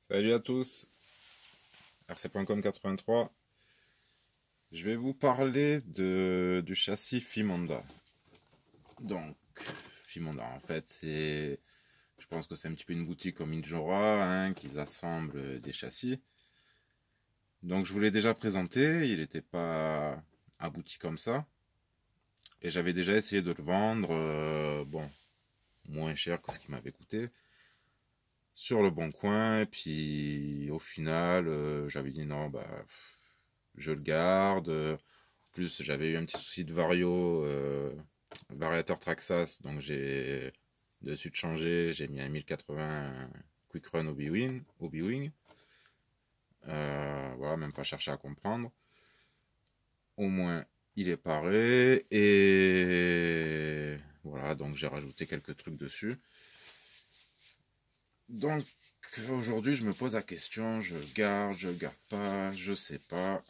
Salut à tous, rc.com 83. Je vais vous parler du châssis Fimonda. Donc, Fimonda, en fait, je pense que c'est un petit peu une boutique comme Injora, hein, qui assemble des châssis. Donc, je vous l'ai déjà présenté, il n'était pas abouti comme ça. Et j'avais déjà essayé de le vendre, bon, moins cher que ce qui m'avait coûté, sur le bon coin. Et puis, au final, j'avais dit non, bah, je le garde. En plus, j'avais eu un petit souci de variateur Traxxas, donc j'ai de suite changé. J'ai mis un 1080 Quick Run Obi-Wing. Voilà, même pas chercher à comprendre. Au moins, il est paré. Et voilà, donc j'ai rajouté quelques trucs dessus. Donc aujourd'hui, je me pose la question, je le garde pas, je sais pas. En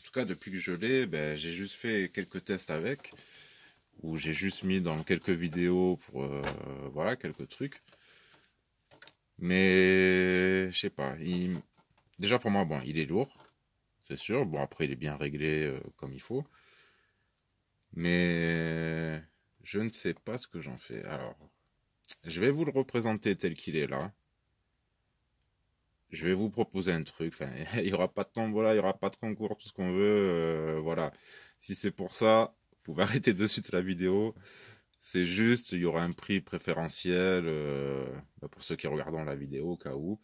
tout cas, depuis que je l'ai, ben, j'ai juste fait quelques tests avec, où j'ai juste mis dans quelques vidéos pour voilà, quelques trucs. Mais je sais pas, déjà pour moi, bon, il est lourd, c'est sûr. Bon, après, il est bien réglé comme il faut. Mais je ne sais pas ce que j'en fais. Alors, je vais vous le représenter tel qu'il est là. Je vais vous proposer un truc. Enfin, il n'y aura pas de tombola, il n'y aura pas de concours, tout ce qu'on veut. Voilà. Si c'est pour ça, vous pouvez arrêter de suite la vidéo. C'est juste, il y aura un prix préférentiel pour ceux qui regarderont la vidéo au cas où.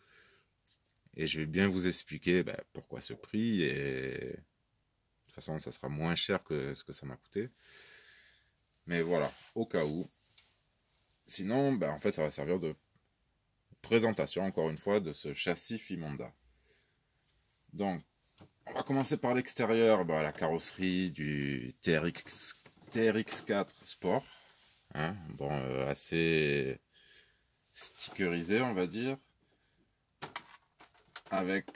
Et je vais bien vous expliquer pourquoi ce prix. Et de toute façon, ça sera moins cher que ce que ça m'a coûté. Mais voilà, au cas où. Sinon, en fait, ça va servir de présentation, encore une fois, de ce châssis Fimonda. Donc, on va commencer par l'extérieur. La carrosserie du TRX4 Sport. Hein, bon, assez stickerisé, on va dire. Avec,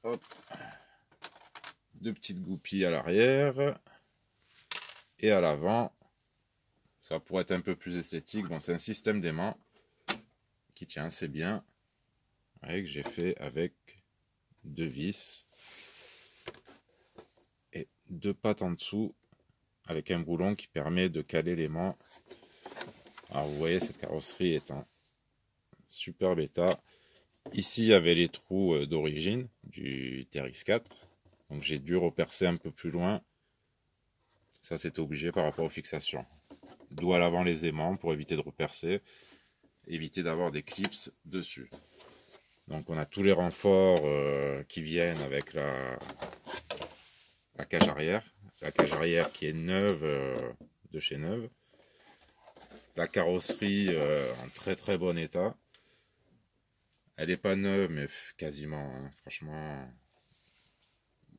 hop, deux petites goupilles à l'arrière. Et à l'avant, ça pourrait être un peu plus esthétique. Bon, c'est un système d'aimant qui tient assez bien. Que j'ai fait avec deux vis. Et deux pattes en dessous. Avec un boulon qui permet de caler l'aimant. Alors vous voyez, cette carrosserie est en superbe état. Ici, il y avait les trous d'origine du TRX4. Donc j'ai dû repercer un peu plus loin. Ça, c'était obligé par rapport aux fixations. D'où à l'avant les aimants pour éviter de repercer. Éviter d'avoir des clips dessus. Donc on a tous les renforts qui viennent avec la cage arrière. La cage arrière qui est neuve, de chez Neuve. La carrosserie en très très bon état. Elle n'est pas neuve, mais quasiment, hein, franchement.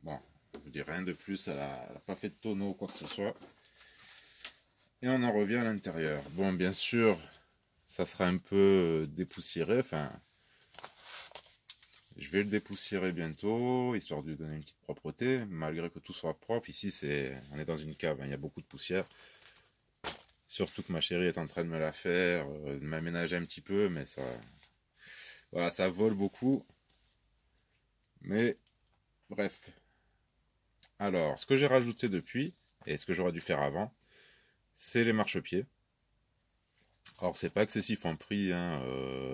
Bon, je dis rien de plus, elle n'a pas fait de tonneau ou quoi que ce soit. Et on en revient à l'intérieur. Bon, bien sûr, ça sera un peu dépoussiéré. Enfin, je vais le dépoussiérer bientôt, histoire de lui donner une petite propreté, malgré que tout soit propre. Ici, on est dans une cave, hein, il y a beaucoup de poussière. Surtout que ma chérie est en train de me la faire, de m'aménager un petit peu, mais ça, voilà, ça vole beaucoup. Mais bref. Alors, ce que j'ai rajouté depuis, et ce que j'aurais dû faire avant, c'est les marchepieds. Alors, c'est pas excessif en prix, hein,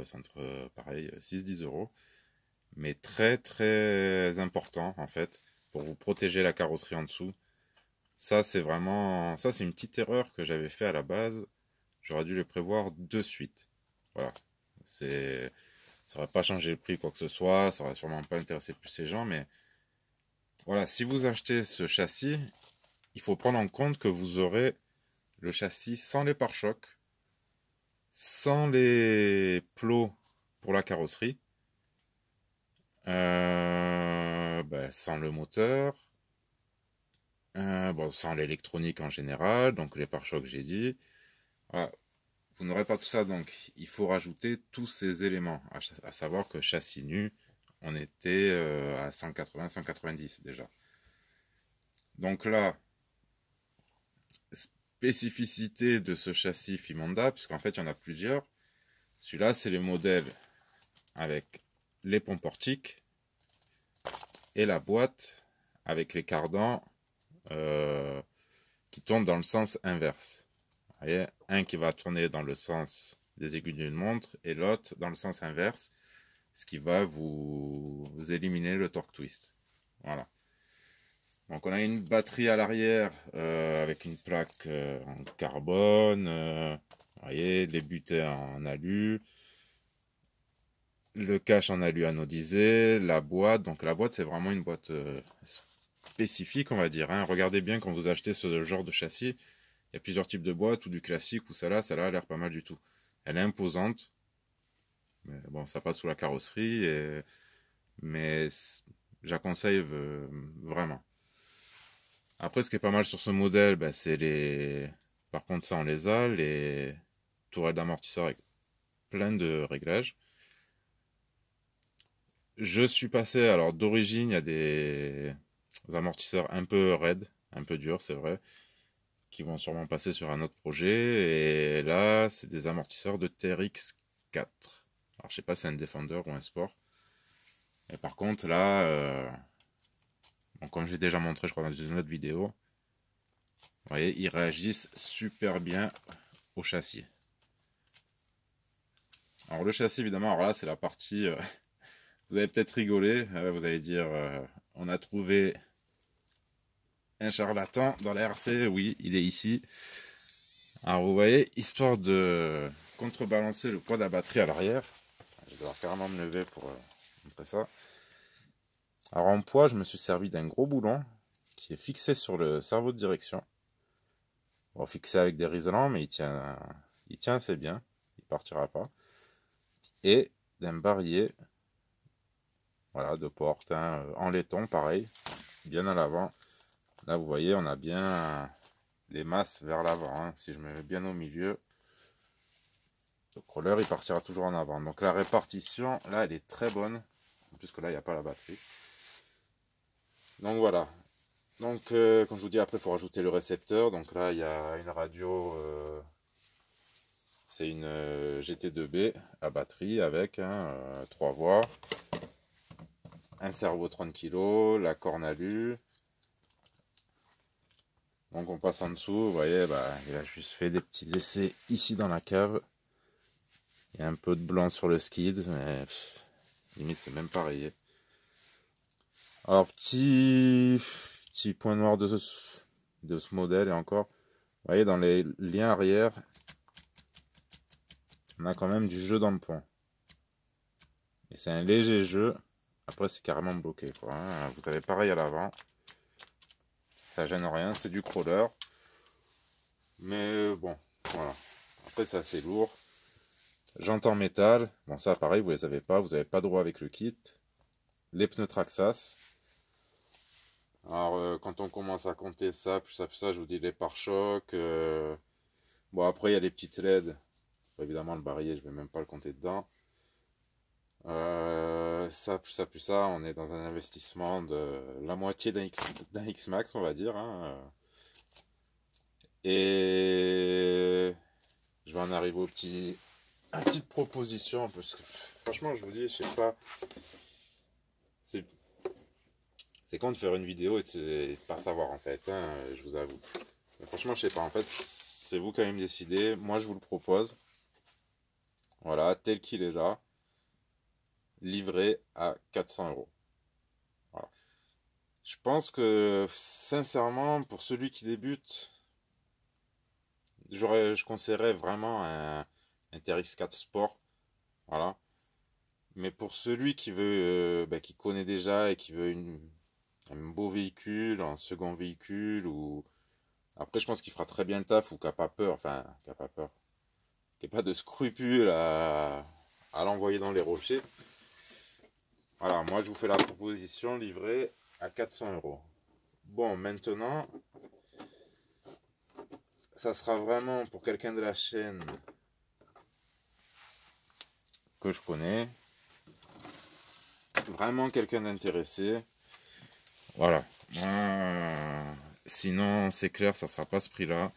c'est entre, pareil, 6-10 euros. Mais très très important, en fait, pour vous protéger la carrosserie en dessous. Ça, c'est vraiment... Ça, c'est une petite erreur que j'avais fait à la base. J'aurais dû le prévoir de suite. Voilà. Ça n'aurait pas changé le prix, quoi que ce soit. Ça aurait sûrement pas intéressé plus ces gens, mais... Voilà, si vous achetez ce châssis, il faut prendre en compte que vous aurez le châssis sans les pare-chocs, sans les plots pour la carrosserie, sans le moteur, bon, sans l'électronique en général, donc les pare-chocs j'ai dit. Voilà. Vous n'aurez pas tout ça, donc il faut rajouter tous ces éléments, à savoir que châssis nu, on était à 180-190 déjà. Donc là, spécificité de ce châssis Fimonda, puisqu'en fait il y en a plusieurs. Celui-là, c'est les modèles avec les ponts portiques et la boîte avec les cardans qui tournent dans le sens inverse. Vous voyez, un qui va tourner dans le sens des aiguilles d'une montre et l'autre dans le sens inverse, ce qui va vous éliminer le torque twist. Voilà. Donc on a une batterie à l'arrière avec une plaque en carbone, vous voyez, les butées en alu, le cache en alu anodisé, la boîte. Donc la boîte, c'est vraiment une boîte spécifique, on va dire. Hein. Regardez bien quand vous achetez ce genre de châssis, il y a plusieurs types de boîtes, ou du classique, ou celle-là a l'air pas mal du tout. Elle est imposante, mais bon, ça passe sous la carrosserie, mais j'acconseille vraiment. Après, ce qui est pas mal sur ce modèle, ben, c'est les... Par contre, ça, on les a, les tourelles d'amortisseur avec plein de réglages. Je suis passé, alors d'origine, il y a des amortisseurs un peu raides, un peu durs, c'est vrai, qui vont sûrement passer sur un autre projet. Et là, c'est des amortisseurs de TRX 4. Alors, je sais pas si c'est un Defender ou un Sport. Et par contre, là, bon, comme j'ai déjà montré, je crois, dans une autre vidéo, vous voyez, ils réagissent super bien au châssis. Alors, le châssis, évidemment, alors là, c'est la partie... vous allez peut-être rigoler, vous allez dire, on a trouvé un charlatan dans la RC, oui, il est ici. Alors vous voyez, histoire de contrebalancer le poids de la batterie à l'arrière, je vais devoir carrément me lever pour montrer ça. Alors en poids, je me suis servi d'un gros boulon qui est fixé sur le cerveau de direction. Bon, fixé avec des riselants, mais il tient assez bien, il partira pas. Et d'un barillet, voilà, de porte, hein, en laiton, pareil, bien à l'avant. Là, vous voyez, on a bien les masses vers l'avant. Hein. Si je me mets bien au milieu, le crawler, il partira toujours en avant. Donc la répartition, là, elle est très bonne, puisque là, il n'y a pas la batterie. Donc voilà. Donc, comme je vous dis, après, il faut rajouter le récepteur. Donc là, il y a une radio, c'est une GT2B à batterie avec 3 voies, un cerveau 30 kg, la corne alu. Donc on passe en dessous, vous voyez, bah, il a juste fait des petits essais ici dans la cave. Il y a un peu de blanc sur le skid, mais limite c'est même pas rayé. Alors petit point noir de ce modèle et encore, vous voyez dans les liens arrière, on a quand même du jeu dans le pont. Et c'est un léger jeu, après c'est carrément bloqué quoi. Hein. Vous avez pareil à l'avant, ça gêne rien, c'est du crawler. Mais bon, voilà. Après c'est assez lourd. Jantes en métal, bon ça pareil, vous les avez pas, vous n'avez pas droit avec le kit. Les pneus Traxxas. Alors quand on commence à compter ça, plus ça, je vous dis les pare-chocs. Bon après il y a les petites LED. Évidemment le barillet, je vais même pas le compter dedans. Ça, plus ça, on est dans un investissement de la moitié d'un X-Max, on va dire. Hein. Et je vais en arriver aux petites propositions, parce que franchement, je vous dis, je sais pas. C'est con de faire une vidéo et de pas savoir en fait, hein, je vous avoue. Mais franchement, je sais pas, en fait, c'est vous quand même décidé. Moi, je vous le propose. Voilà, tel qu'il est là. Livré à 400 €. Voilà. Je pense que, sincèrement, pour celui qui débute, je conseillerais vraiment un TRX 4 Sport. Voilà. Mais pour celui qui veut, qui connaît déjà et qui veut un beau véhicule, un second véhicule, ou après je pense qu'il fera très bien le taf, ou qui n'a pas peur, enfin qui n'a pas peur, qui n'a pas de scrupules à l'envoyer dans les rochers. Voilà, moi je vous fais la proposition livrée à 400 €. Bon, maintenant, ça sera vraiment pour quelqu'un de la chaîne que je connais, vraiment quelqu'un d'intéressé. Voilà. Sinon, c'est clair, ça sera pas ce prix-là.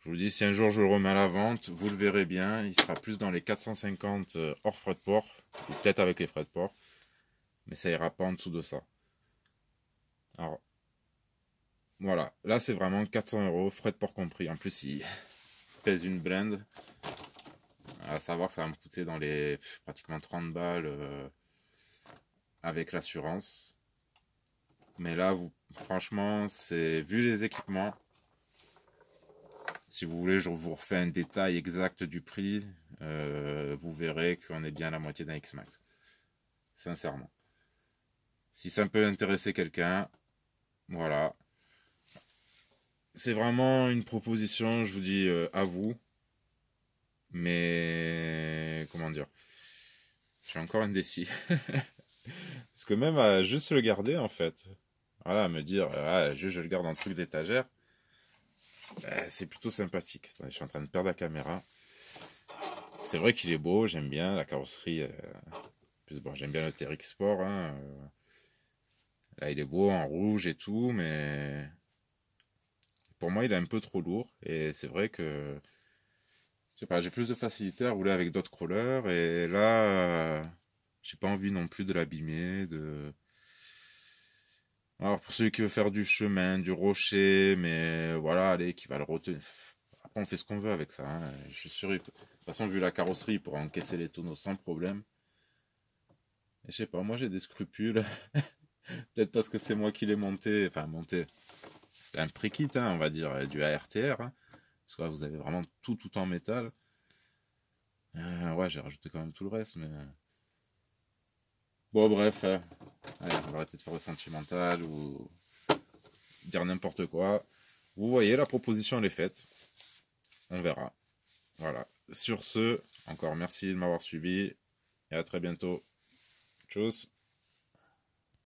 Je vous dis, si un jour je le remets à la vente, vous le verrez bien, il sera plus dans les 450 hors frais de port, ou peut-être avec les frais de port, mais ça ira pas en dessous de ça. Alors, voilà, là c'est vraiment 400 euros, frais de port compris. En plus, il pèse une blinde. À savoir que ça va me coûter dans les pratiquement 30 balles avec l'assurance. Mais là, franchement, c'est vu les équipements. Si vous voulez, je vous refais un détail exact du prix. Vous verrez qu'on est bien à la moitié d'un X-Max. Sincèrement. Si ça peut intéresser quelqu'un, voilà. C'est vraiment une proposition, je vous dis, à vous. Mais, comment dire, je suis encore indécis. Parce que même à juste le garder, en fait, voilà, me dire, juste je le garde en truc d'étagère, c'est plutôt sympathique. Attendez, je suis en train de perdre la caméra. C'est vrai qu'il est beau, j'aime bien la carrosserie. Plus, bon, j'aime bien le TRX Sport. Hein, là, il est beau en rouge et tout, mais pour moi, il est un peu trop lourd. Et c'est vrai que, je sais pas, j'ai plus de facilité à rouler avec d'autres crawlers. Et là, j'ai pas envie non plus de l'abîmer. Alors, pour celui qui veut faire du chemin, du rocher, mais voilà, allez, qui va le retenir. Après, on fait ce qu'on veut avec ça. Hein. Je suis sûr, de toute façon, vu la carrosserie, il pourra encaisser les tonneaux sans problème. Et je sais pas, moi j'ai des scrupules. Peut-être parce que c'est moi qui l'ai monté. Enfin, monté. C'est un pré-kit, hein, on va dire, du ARTR. Hein, parce que là, vous avez vraiment tout en métal. Ouais, j'ai rajouté quand même tout le reste, mais. Bon, bref. Allez, on va arrêter de faire le sentimental ou dire n'importe quoi. Vous voyez, la proposition, elle est faite. On verra. Voilà. Sur ce, encore merci de m'avoir suivi et à très bientôt. Tchuss.